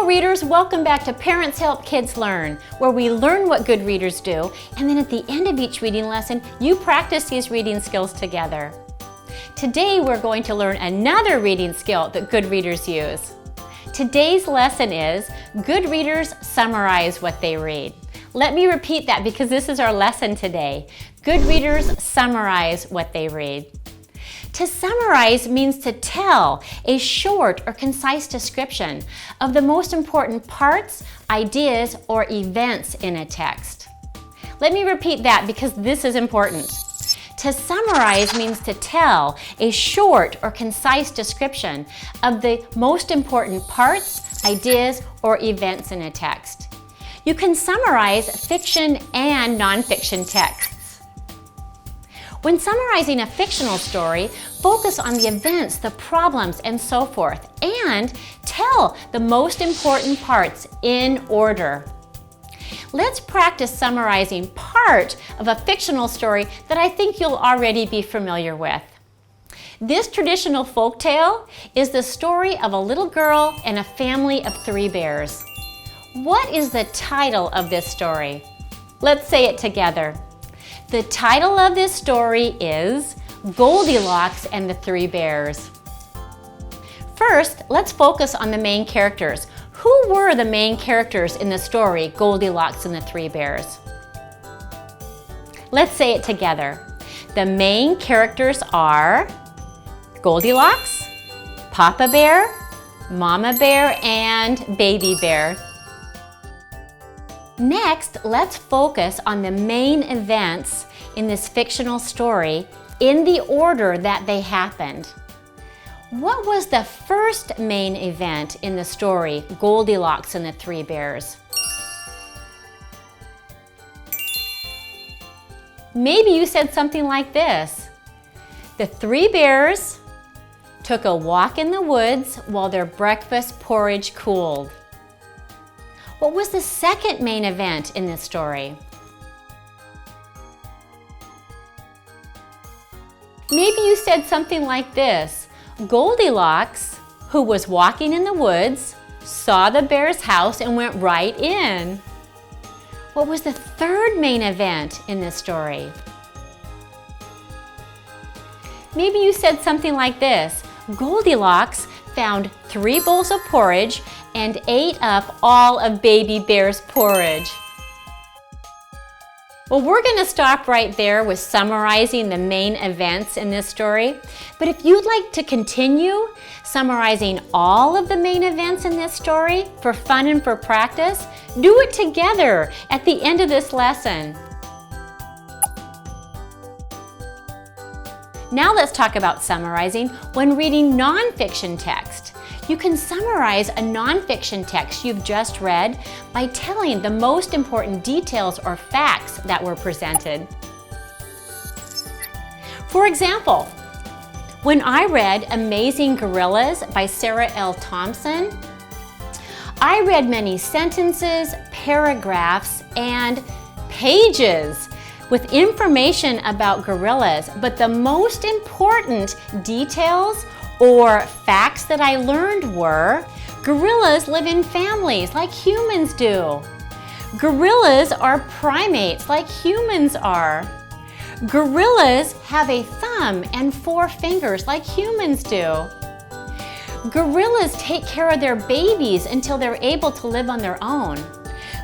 Readers, welcome back to Parents Help Kids Learn, where we learn what good readers do, and then at the end of each reading lesson, you practice these reading skills together. Today, we're going to learn another reading skill that good readers use. Today's lesson is, good readers summarize what they read. Let me repeat that because this is our lesson today. Good readers summarize what they read. To summarize means to tell a short or concise description of the most important parts, ideas, or events in a text. Let me repeat that because this is important. To summarize means to tell a short or concise description of the most important parts, ideas, or events in a text. You can summarize fiction and nonfiction texts. When summarizing a fictional story, focus on the events, the problems, and so forth, and tell the most important parts in order. Let's practice summarizing part of a fictional story that I think you'll already be familiar with. This traditional folktale is the story of a little girl and a family of 3 bears. What is the title of this story? Let's say it together. The title of this story is Goldilocks and the 3 Bears. First, let's focus on the main characters. Who were the main characters in the story Goldilocks and the 3 Bears? Let's say it together. The main characters are Goldilocks, Papa Bear, Mama Bear, and Baby Bear. Next, let's focus on the main events in this fictional story in the order that they happened. What was the first main event in the story, Goldilocks and the 3 Bears? Maybe you said something like this. The 3 bears took a walk in the woods while their breakfast porridge cooled. What was the second main event in this story? Maybe you said something like this. Goldilocks, who was walking in the woods, saw the bear's house and went right in. What was the third main event in this story? Maybe you said something like this. Goldilocks found 3 bowls of porridge and ate up all of Baby Bear's porridge. Well, we're going to stop right there with summarizing the main events in this story. But if you'd like to continue summarizing all of the main events in this story for fun and for practice, do it together at the end of this lesson. Now let's talk about summarizing when reading nonfiction text. You can summarize a nonfiction text you've just read by telling the most important details or facts that were presented. For example, when I read Amazing Gorillas by Sarah L. Thompson, I read many sentences, paragraphs, and pages with information about gorillas, but the most important details or facts that I learned were, gorillas live in families like humans do. Gorillas are primates like humans are. Gorillas have a thumb and 4 fingers like humans do. Gorillas take care of their babies until they're able to live on their own.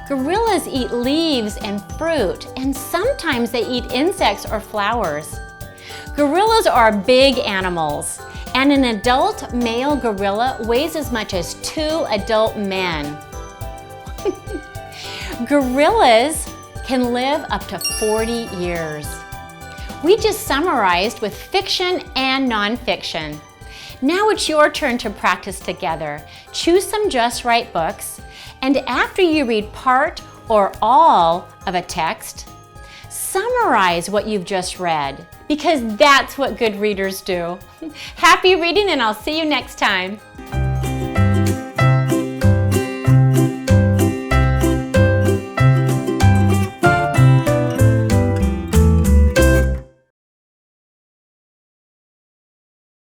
Gorillas eat leaves and fruit, and sometimes they eat insects or flowers. Gorillas are big animals, and an adult male gorilla weighs as much as 2 adult men. Gorillas can live up to 40 years. We just summarized with fiction and nonfiction. Now it's your turn to practice together. Choose some just right books, and after you read part or all of a text, summarize what you've just read, because that's what good readers do. Happy reading, and I'll see you next time.